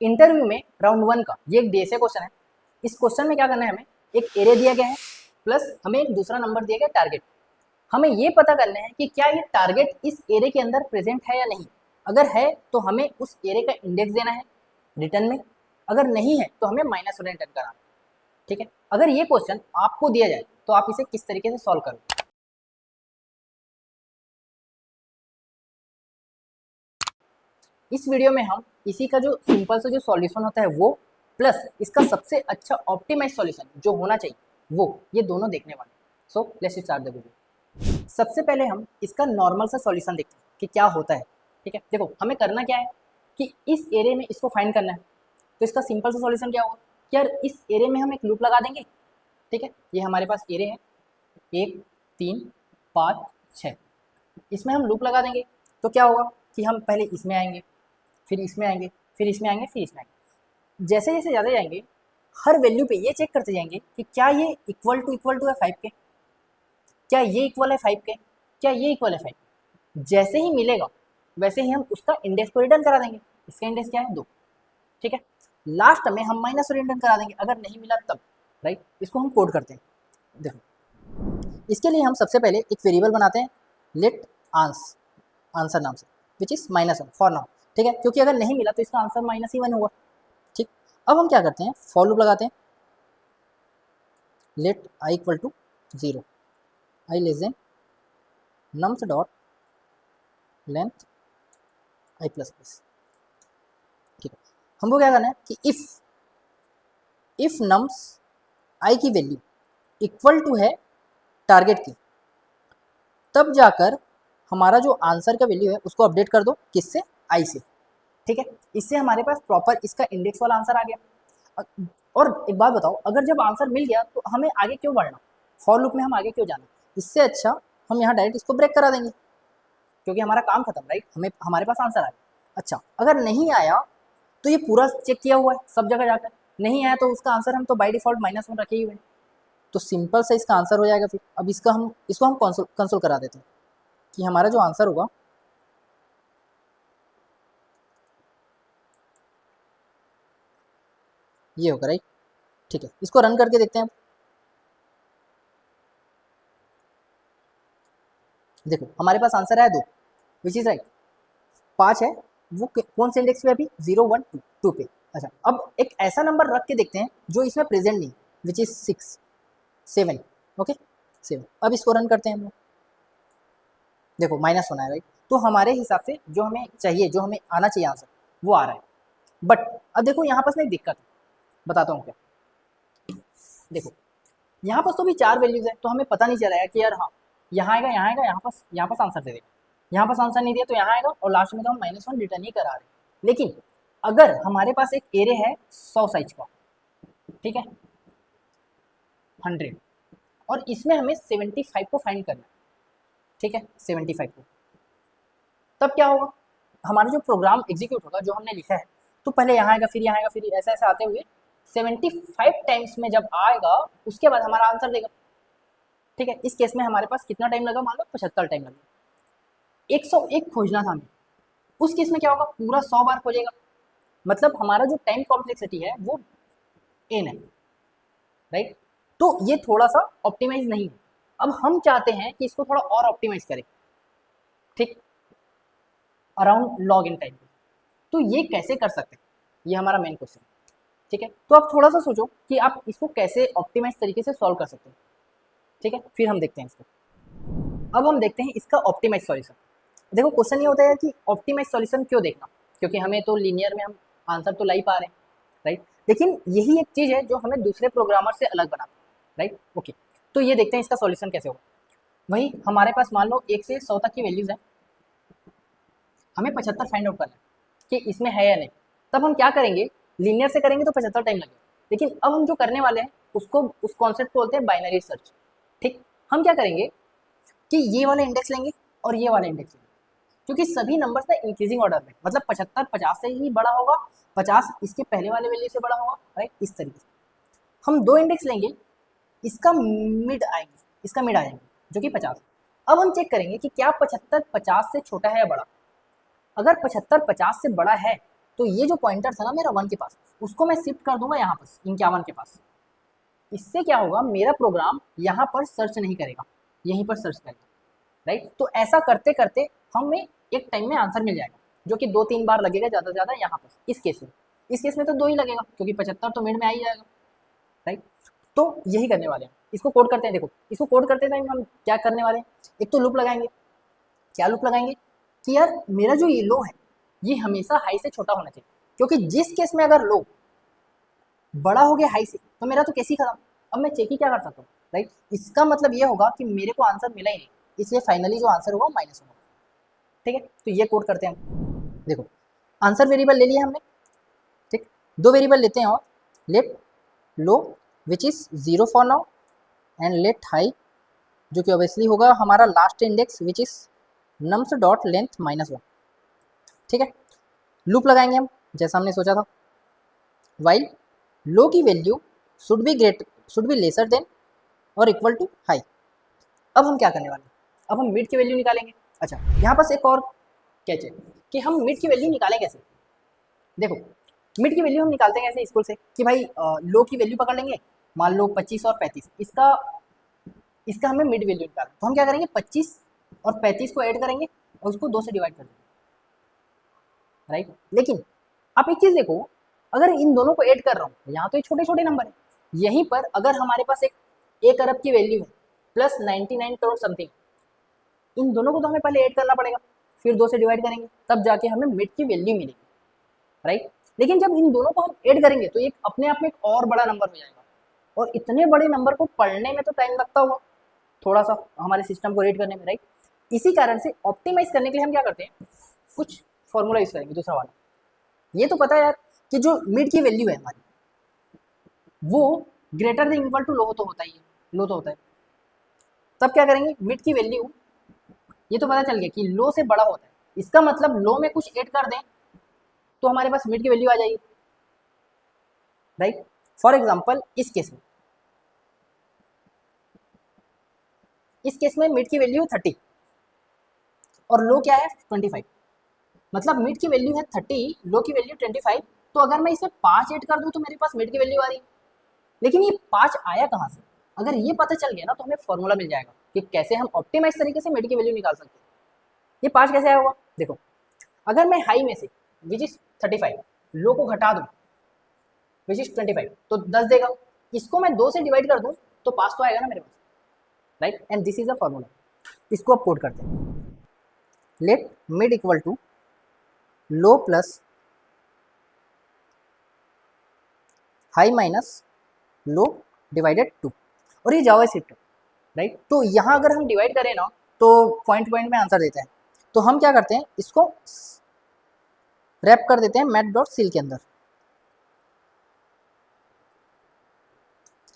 Interview में round 1 का ये एक डीएसए क्वेश्चन है। इस क्वेश्चन में क्या करना है, हमें एक एरे दिया गया है प्लस हमें एक दूसरा नंबर दिया गया टारगेट। हमें ये पता करना है कि क्या ये टारगेट इस एरे के अंदर प्रेजेंट है या नहीं। अगर है तो हमें उस एरे का इंडेक्स देना है रिटर्न में, अगर नहीं है तो हमें माइनस रिटर्न कराना है। ठीक है, अगर ये क्वेश्चन आपको दिया जाए तो आप इसे किस तरीके से सॉल्व करोगे। इस वीडियो में हम इसी का जो सिंपल सा जो सॉल्यूशन होता है वो प्लस इसका सबसे अच्छा ऑप्टिमाइज सॉल्यूशन जो होना चाहिए वो, ये दोनों देखने वाले। So let's start the video. सबसे पहले हम इसका नॉर्मल सा सॉल्यूशन देखते हैं कि क्या होता है। ठीक है, देखो हमें करना क्या है कि इस एरे में इसको फाइंड करना है। तो इसका सिंपल सा सॉल्यूशन क्या होगा कि यार इस एरे में हम एक लूप लगा देंगे। ठीक है, ये हमारे पास एरे है 1 3 5 6, इसमें हम लूप लगा देंगे। तो क्या होगा कि हम पहले इसमें आएंगे, फिर इसमें आएंगे, फिर इसमें आएंगे, फिर इसमें आएंगे। जैसे जैसे ज़्यादा जाएंगे हर वैल्यू पे ये चेक करते जाएंगे कि क्या ये इक्वल टू है 5 के, क्या ये इक्वल है 5 के, क्या ये इक्वल है 5 के। जैसे ही मिलेगा वैसे ही हम उसका इंडेक्स को रिटर्न करा देंगे। इसका इंडेक्स क्या है 2। ठीक है, लास्ट में हम माइनस रिटर्न करा देंगे अगर नहीं मिला तब। राइट, इसको हम कोड करते हैं। देखो इसके लिए हम सबसे पहले एक वेरिएबल बनाते हैं लेट आंसर नाम से, विच इज -1 फॉर नाउ। ठीक है, क्योंकि अगर नहीं मिला तो इसका आंसर -1 होगा। ठीक, अब हम क्या करते हैं, फॉर लूप लगाते हैं let i equal to 0, i less than nums dot length i plus plus. ठीक है, हमको क्या करना है कि इफ नम्स आई की वैल्यू इक्वल टू है टारगेट की, तब जाकर हमारा जो आंसर का वैल्यू है उसको अपडेट कर दो किससे, आई से। ठीक है, इससे हमारे पास प्रॉपर इसका इंडेक्स वाला आंसर आ गया। और एक बात बताओ, अगर जब आंसर मिल गया तो हमें आगे क्यों बढ़ना, फॉर लूप में हम आगे क्यों जाना। इससे अच्छा हम यहाँ डायरेक्ट इसको ब्रेक करा देंगे क्योंकि हमारा काम खत्म। राइट, हमें हमारे पास आंसर आया। अच्छा, अगर नहीं आया तो ये पूरा चेक किया हुआ है सब जगह जाकर, नहीं आया तो उसका आंसर हम तो बाय डिफॉल्ट -1 रखे ही हुए, तो सिंपल से इसका आंसर हो जाएगा। फिर अब इसको हम कंसोल करा देते हैं कि हमारा जो आंसर होगा ये होगा। राइट, ठीक है, इसको रन करके देखते हैं। देखो हमारे पास आंसर आया 2, विच इज राइट। 5 है, वो कौन से इंडेक्स पे अभी 0 1 2 पे। अच्छा, अब एक ऐसा नंबर रख के देखते हैं जो इसमें प्रेजेंट नहीं, विच इज 6 7। ओके 7, अब इसको रन करते हैं हम लोग। देखो -1 है। राइट, तो हमारे हिसाब से जो हमें चाहिए, जो हमें आना चाहिए आंसर, वो आ रहा है। बट अब देखो यहाँ पास ना एक दिक्कत है, बताता हूँ क्या। देखो यहाँ पास तो भी 4 वैल्यूज है, तो हमें पता नहीं चला है कि यार हाँ यहाँ आएगा, यहाँ आएगा, यहाँ पास आंसर दे देगा, यहाँ पास आंसर नहीं दिया तो यहाँ आएगा, और लास्ट में तो हम -1 रिटर्न ही करा रहे हैं। लेकिन अगर हमारे पास एक एरे है 100 साइज का, ठीक है 100, और इसमें हमें 75 को फाइंड करना है। ठीक है, 75 को, तब क्या होगा, हमारा जो प्रोग्राम एग्जीक्यूट होगा जो हमने लिखा है, तो पहले यहाँ आएगा, फिर यहाँ आएगा, फिर ऐसा ऐसा आते हुए 75 टाइम्स में जब आएगा उसके बाद हमारा आंसर देगा। ठीक है, इस केस में हमारे पास कितना टाइम लगा, मान लो 75 टाइम लगा। 101 खोजना था हमें, उस केस में क्या होगा, पूरा 100 बार खोजेगा। मतलब हमारा जो टाइम कॉम्प्लेक्सिटी है वो n है। राइट, तो ये थोड़ा सा ऑप्टिमाइज नहीं है। अब हम चाहते हैं कि इसको थोड़ा और ऑप्टिमाइज करें, ठीक, अराउंड लॉग इन टाइम। तो ये कैसे कर सकते हैं, ये हमारा मेन क्वेश्चन। ठीक है, तो आप थोड़ा सा सोचो कि आप इसको कैसे ऑप्टिमाइज तरीके से सॉल्व कर सकते हैं। ठीक है, फिर हम देखते हैं इसको। अब हम देखते हैं इसका ऑप्टिमाइज सॉल्यूशन। देखो क्वेश्चन ये होता है कि ऑप्टिमाइज सॉल्यूशन क्यों देखना, क्योंकि हमें तो लीनियर में हम आंसर तो ला ही पा रहे हैं। राइट, लेकिन यही एक चीज़ है जो हमें दूसरे प्रोग्रामर से अलग बनाता है। राइट, ओके, तो ये देखते हैं इसका सॉल्यूशन कैसे होगा। वही हमारे पास मान लो 1 से 100 तक की वैल्यूज है, हमें 75 फाइंड आउट करना है कि इसमें है या नहीं। तब हम क्या करेंगे, लीनियर से करेंगे तो 75 टाइम लगेगा, लेकिन अब हम जो करने वाले हैं उसको, उस कॉन्सेप्ट को बोलते हैं बाइनरी सर्च। ठीक, हम क्या करेंगे कि ये वाले इंडेक्स लेंगे और ये वाले इंडेक्स लेंगे, क्योंकि सभी नंबर्स ना इंक्रीजिंग ऑर्डर में, मतलब 75 50 से ही बड़ा होगा, 50 इसके पहले वाले वैल्यू से बड़ा होगा। राइट, इस तरीके से हम 2 इंडेक्स लेंगे, इसका मिड आएंगे, इसका मिड आ जाएंगे जो कि 50। अब हम चेक करेंगे कि क्या 75 50 से छोटा है या बड़ा। अगर 75 50 से बड़ा है तो ये जो पॉइंटर था ना मेरा 1 के पास, उसको मैं शिफ्ट कर दूंगा यहाँ पर 51 के पास। इससे क्या होगा, मेरा प्रोग्राम यहाँ पर सर्च नहीं करेगा, यहीं पर सर्च करेगा, राइट। तो ऐसा करते करते हमें एक टाइम में आंसर मिल जाएगा, जो कि 2-3 बार लगेगा ज़्यादा से ज़्यादा यहाँ पर। इस केस में तो 2 ही लगेगा, क्योंकि 75 तो मिड में आ ही जाएगा, राइट। तो यही करने वाले हैं, इसको कोड करते हैं। देखो, इसको कोड करते टाइम हम क्या करने वाले हैं, एक तो लूप लगाएंगे। क्या लूप लगाएंगे कि यार मेरा जो ये लो है ये हमेशा हाई से छोटा होना चाहिए, क्योंकि जिस केस में अगर लो बड़ा हो गया हाई से तो मेरा तो केस ही खत्म। अब मैं चेक ही क्या कर सकता हूँ, राइट। इसका मतलब ये होगा कि मेरे को आंसर मिला ही नहीं, इसलिए फाइनली जो आंसर होगा माइनस होगा, ठीक है। तो ये कोड करते हैं हम। देखो, आंसर वेरिएबल ले लिया हमने, ठीक। 2 वेरिएबल लेते हैं, और let low which is 0 for now and let high, जो कि ऑब्वियसली होगा हमारा last index which is nums dot length -1, ठीक है। लूप लगाएंगे हम जैसा हमने सोचा था, वाइल लो की value should be lesser than और इक्वल टू हाई। अब हम क्या करने वाले हैं, अब हम मिड की वैल्यू निकालेंगे। अच्छा, यहाँ पर एक और कैच है कि हम मिड की वैल्यू निकालें कैसे। देखो, मिड की वैल्यू हम निकालते हैं ऐसे स्कूल से कि भाई लो की वैल्यू पकड़ लेंगे, मान लो 25 और 35, इसका हमें मिड वैल्यू निकालना। तो हम क्या करेंगे, 25 और 35 को ऐड करेंगे और उसको 2 से डिवाइड कर देंगे, राइट। लेकिन आप एक चीज़ देखो, अगर इन दोनों को ऐड कर रहा हूँ, यहाँ तो ये छोटे छोटे नंबर है, यहीं पर अगर हमारे पास एक अरब की वैल्यू है प्लस 99 करोड़ समथिंग, इन दोनों को तो हमें पहले ऐड करना पड़ेगा, फिर 2 से डिवाइड करेंगे, तब जाके हमें मिड की वैल्यू मिलेगी, राइट। लेकिन जब इन दोनों को हम ऐड करेंगे तो एक अपने आप में एक और बड़ा नंबर हो जाएगा, और इतने बड़े नंबर को पढ़ने में तो टाइम लगता होगा थोड़ा सा हमारे सिस्टम को रीड करने में, राइट। इसी कारण से ऑप्टिमाइज करने के लिए हम क्या करते हैं, कुछ फॉर्मूला यूज करेंगे दूसरा वाला। ये तो पता है यार कि जो मिड की वैल्यू है हमारी वो ग्रेटर देन इक्वल टू लो तो होता ही है, लो तो होता है। तब क्या करेंगे, मिड की वैल्यू, ये तो पता चल गया कि लो से बड़ा होता है, इसका मतलब लो में कुछ ऐड कर दें तो हमारे पास मिड की वैल्यू आ जाएगी, राइट। फॉर एग्जाम्पल इस केस में मिड की वैल्यू 30 और लो क्या है 25, मतलब मिड की वैल्यू है 30, लो की वैल्यू 25। तो अगर मैं इसे 5 ऐड कर दूं तो मेरे पास मिड की वैल्यू आ रही है। लेकिन ये 5 आया कहाँ से, अगर ये पता चल गया ना तो हमें फॉर्मूला मिल जाएगा कि कैसे हम ऑप्टिमाइज तरीके से मिड की वैल्यू निकाल सकते हैं। ये 5 कैसे आया होगा, देखो, अगर मैं हाई में से विच इज 35 लो को घटा दूं विच इज 25 तो 10 देगा, इसको मैं 2 से डिवाइड कर दूं तो 5 तो आएगा ना मेरे पास, right. And this is a formula. इसको अब कोड करते हैं, let mid equal to low plus high minus low divided 2, और ये जावा स्क्रिप्ट है, राइट। तो यहाँ अगर हम डिवाइड करें ना तो पॉइंट पॉइंट में आंसर देता है, तो हम क्या करते हैं, इसको रैप कर देते हैं मैथ डॉट सील के अंदर।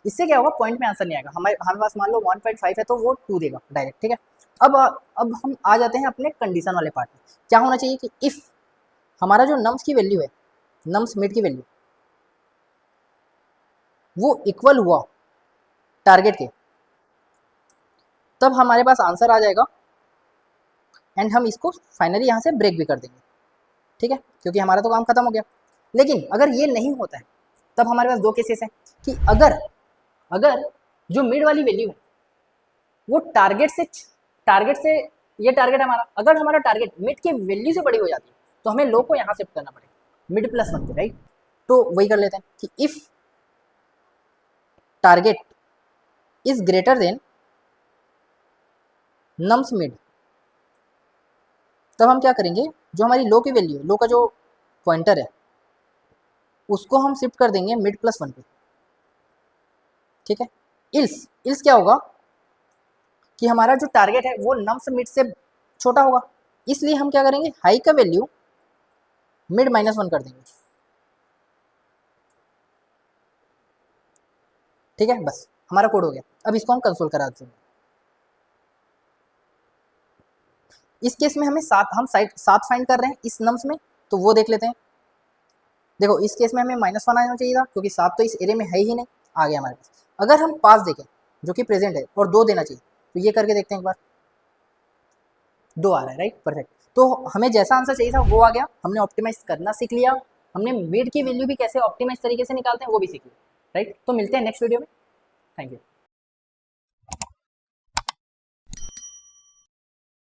इससे क्या होगा, पॉइंट में आंसर नहीं आएगा, हमारे पास मान लो 1.5 है तो वो 2 देगा डायरेक्ट, ठीक है। अब हम आ जाते हैं अपने कंडीशन वाले पार्ट में। क्या होना चाहिए कि इफ़ हमारा जो नम्स की वैल्यू है, नम्स मिड की वैल्यू, वो इक्वल हुआ टारगेट के, तब हमारे पास आंसर आ जाएगा एंड हम इसको फाइनली यहाँ से ब्रेक भी कर देंगे, ठीक है, क्योंकि हमारा तो काम खत्म हो गया। लेकिन अगर ये नहीं होता है तब हमारे पास 2 केसेस हैं कि अगर जो मिड वाली वैल्यू है वो टारगेट से ये टारगेट हमारा, अगर हमारा टारगेट मिड की वैल्यू से बड़ी हो जाती है तो हमें लो को यहाँ शिफ्ट करना पड़ेगा मिड प्लस 1 पे, राइट। तो वही कर लेते हैं कि if target is greater than nums mid, तब हम क्या करेंगे, जो हमारी लो की वैल्यू है, लो का जो पॉइंटर है उसको हम शिफ्ट कर देंगे मिड प्लस 1 पे, ठीक है। इल्स क्या होगा कि हमारा जो टारगेट है वो नम्स मिड से छोटा होगा, इसलिए हम क्या करेंगे, हाई का वैल्यू मिड -1 कर देंगे, ठीक है। बस हमारा कोड हो गया। अब इसको हम कंसोल करा देते हैं। इस केस में हमें 7 फाइंड कर रहे हैं इस नम्स में, तो वो देख लेते हैं। देखो, इस केस में हमें -1 आना चाहिए था क्योंकि 7 तो इस एरे में है ही नहीं, आ गया हमारे पास। अगर हम 5 देखें जो कि प्रेजेंट है और 2 देना चाहिए, तो ये करके देखते हैं एक बार, 2 आ रहा है, राइट, परफेक्ट। तो हमें जैसा आंसर चाहिए था वो आ गया, हमने ऑप्टिमाइज करना सीख लिया, हमने वेट की वैल्यू भी कैसे ऑप्टिमाइज तरीके से निकालते हैं वो भी सीख लिया, राइट। तो मिलते हैं नेक्स्ट वीडियो में, थैंक यू।